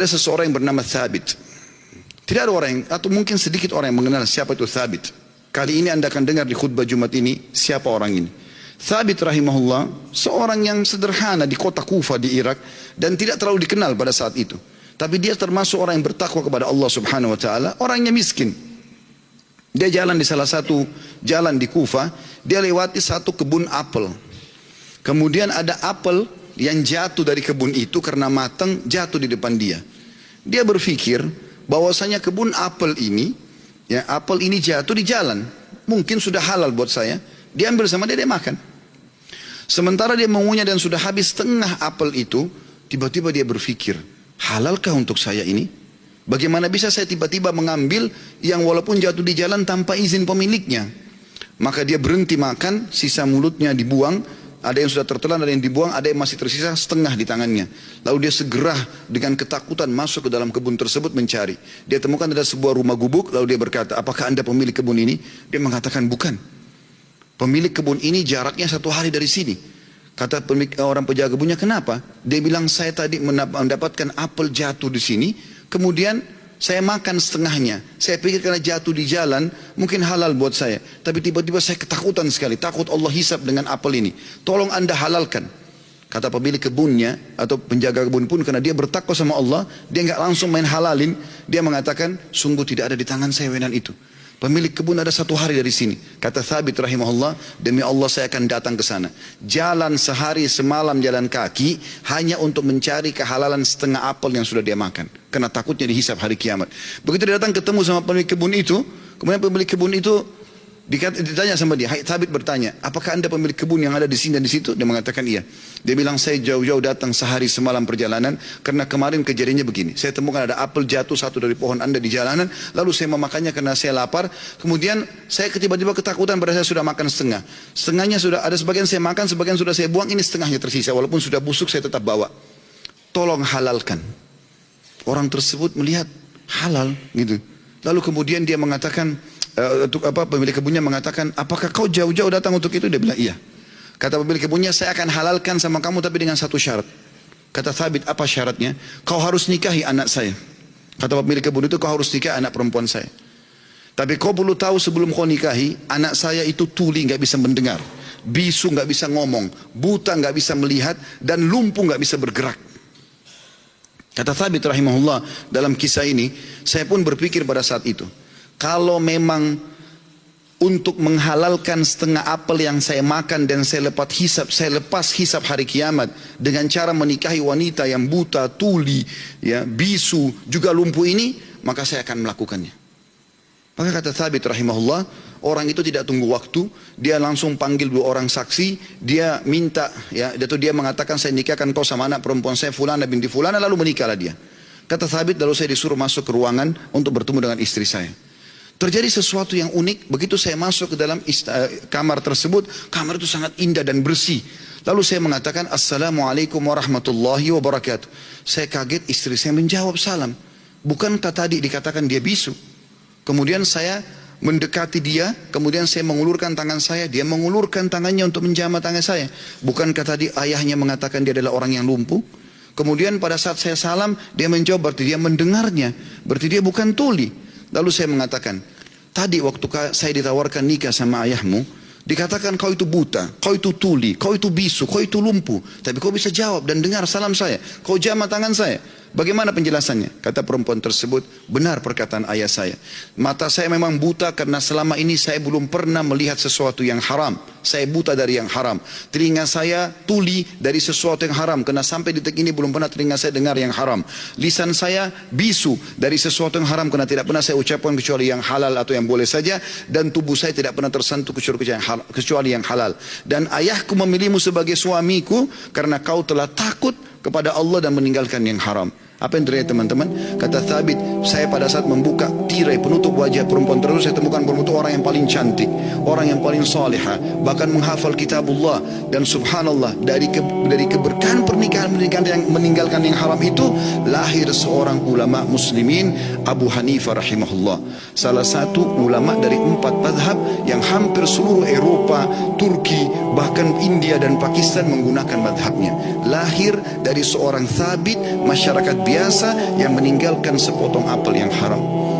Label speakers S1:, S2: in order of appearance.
S1: Ada seseorang yang bernama Thabit. Tidak ada orang yang, atau mungkin sedikit orang yang mengenal siapa itu Thabit. Kali ini Anda akan dengar di khutbah Jumat ini siapa orang ini. Thabit rahimahullah seorang yang sederhana di kota Kufa di Irak dan tidak terlalu dikenal pada saat itu. Tapi dia termasuk orang yang bertakwa kepada Allah Subhanahu wa taala, orangnya miskin. Dia jalan di salah satu jalan di Kufa, dia lewati satu kebun apel. Kemudian ada apel yang jatuh dari kebun itu karena matang, jatuh di depan dia. Dia berpikir bahwasanya kebun apel ini, ya apel ini jatuh di jalan, mungkin sudah halal buat saya. Dia ambil sama dia, dia makan. Sementara dia mengunyah dan sudah habis setengah apel itu, tiba-tiba dia berpikir, halalkah untuk saya ini? Bagaimana bisa saya tiba-tiba mengambil yang walaupun jatuh di jalan tanpa izin pemiliknya? Maka dia berhenti makan, sisa mulutnya dibuang. Ada yang sudah tertelan, ada yang dibuang, ada yang masih tersisa setengah di tangannya. Lalu dia segera dengan ketakutan masuk ke dalam kebun tersebut mencari. Dia temukan ada sebuah rumah gubuk, lalu dia berkata, apakah Anda pemilik kebun ini? Dia mengatakan bukan. Pemilik kebun ini jaraknya 1 hari dari sini. Kata orang penjaga kebunnya, kenapa? Dia bilang, saya tadi mendapatkan apel jatuh di sini, kemudian saya makan setengahnya. Saya pikir karena jatuh di jalan, mungkin halal buat saya. Tapi tiba-tiba saya ketakutan sekali. Takut Allah hisab dengan apel ini. Tolong Anda halalkan. Kata pemilik kebunnya, atau penjaga kebun pun, karena dia bertakwa sama Allah, dia nggak langsung main halalin. Dia mengatakan, sungguh tidak ada di tangan saya wenan itu. Pemilik kebun ada 1 hari dari sini. Kata Thabit rahimahullah, demi Allah saya akan datang ke sana. Jalan sehari semalam jalan kaki hanya untuk mencari kehalalan setengah apel yang sudah dia makan. Karena takutnya dihisab hari kiamat. Begitu dia datang ketemu sama pemilik kebun itu, kemudian pemilik kebun itu ditanya sama dia, Thabit bertanya, apakah Anda pemilik kebun yang ada di sini dan di situ? Dia mengatakan iya. Dia bilang, saya jauh-jauh datang sehari semalam perjalanan karena kemarin kejadiannya begini. Saya temukan ada apel jatuh satu dari pohon Anda di jalanan, lalu saya memakannya karena saya lapar. Kemudian saya tiba-tiba ketakutan pada saya sudah makan setengah. Setengahnya sudah ada sebagian saya makan, sebagian sudah saya buang, ini setengahnya tersisa. Walaupun sudah busuk saya tetap bawa. Tolong halalkan. Orang tersebut melihat halal gitu. Lalu kemudian dia mengatakan, pemilik kebunnya mengatakan, apakah kau jauh-jauh datang untuk itu? Dia bilang iya. Kata pemilik kebunnya, saya akan halalkan sama kamu tapi dengan satu syarat. Kata Thabit, apa syaratnya? Kau harus nikahi anak saya. Kata pemilik kebun itu, kau harus nikahi anak perempuan saya. Tapi kau perlu tahu sebelum kau nikahi, anak saya itu tuli, nggak bisa mendengar, bisu nggak bisa ngomong, buta nggak bisa melihat, dan lumpuh nggak bisa bergerak. Kata Thabit rahimahullah, dalam kisah ini saya pun berpikir pada saat itu, kalau memang untuk menghalalkan setengah apel yang saya makan dan saya lepas hisab hari kiamat dengan cara menikahi wanita yang buta, tuli, ya, bisu, juga lumpuh ini, maka saya akan melakukannya. Maka kata Thabit rahimahullah, orang itu tidak tunggu waktu, dia langsung panggil 2 orang saksi, dia minta, ya, dia mengatakan saya nikahkan kau sama anak perempuan saya Fulana binti Fulana, lalu menikahlah dia. Kata Thabit, lalu saya disuruh masuk ke ruangan untuk bertemu dengan istri saya. Terjadi sesuatu yang unik, begitu saya masuk ke dalam kamar tersebut, kamar itu sangat indah dan bersih. Lalu saya mengatakan, Assalamualaikum warahmatullahi wabarakatuh. Saya kaget, istri saya menjawab salam. Bukankah tadi dikatakan dia bisu? Kemudian saya mendekati dia, kemudian saya mengulurkan tangan saya, dia mengulurkan tangannya untuk menjamah tangan saya. Bukankah tadi ayahnya mengatakan dia adalah orang yang lumpuh? Kemudian pada saat saya salam, dia menjawab, berarti dia mendengarnya, berarti dia bukan tuli. Lalu saya mengatakan, tadi waktu saya ditawarkan nikah sama ayahmu, dikatakan kau itu buta, kau itu tuli, kau itu bisu, kau itu lumpuh. Tapi kau bisa jawab dan dengar salam saya, kau jamah tangan saya. Bagaimana penjelasannya? Kata perempuan tersebut, benar perkataan ayah saya. Mata saya memang buta karena selama ini saya belum pernah melihat sesuatu yang haram. Saya buta dari yang haram. Telinga saya tuli dari sesuatu yang haram, karena sampai detik ini belum pernah telinga saya dengar yang haram. Lisan saya bisu dari sesuatu yang haram, karena tidak pernah saya ucapkan kecuali yang halal atau yang boleh saja. Dan tubuh saya tidak pernah tersentuh kecuali yang halal. Dan ayahku memilihmu sebagai suamiku karena kau telah takut kepada Allah dan meninggalkan yang haram. Apa yang terjadi teman-teman? Kata Thabit, saya pada saat membuka tirai penutup wajah perempuan tersebut, saya temukan perempuan itu orang yang paling cantik, orang yang paling salihah, bahkan menghafal kitabullah. Dan subhanallah, dari keberkahan pernikahan yang meninggalkan yang haram itu, lahir seorang ulama muslimin, Abu Hanifah rahimahullah. Salah satu ulama dari 4 madhab yang hampir seluruh Eropa, Turki, Bahkan India dan Pakistan menggunakan madhabnya. Lahir dari seorang Thabit, masyarakat biasa yang meninggalkan sepotong apel yang haram.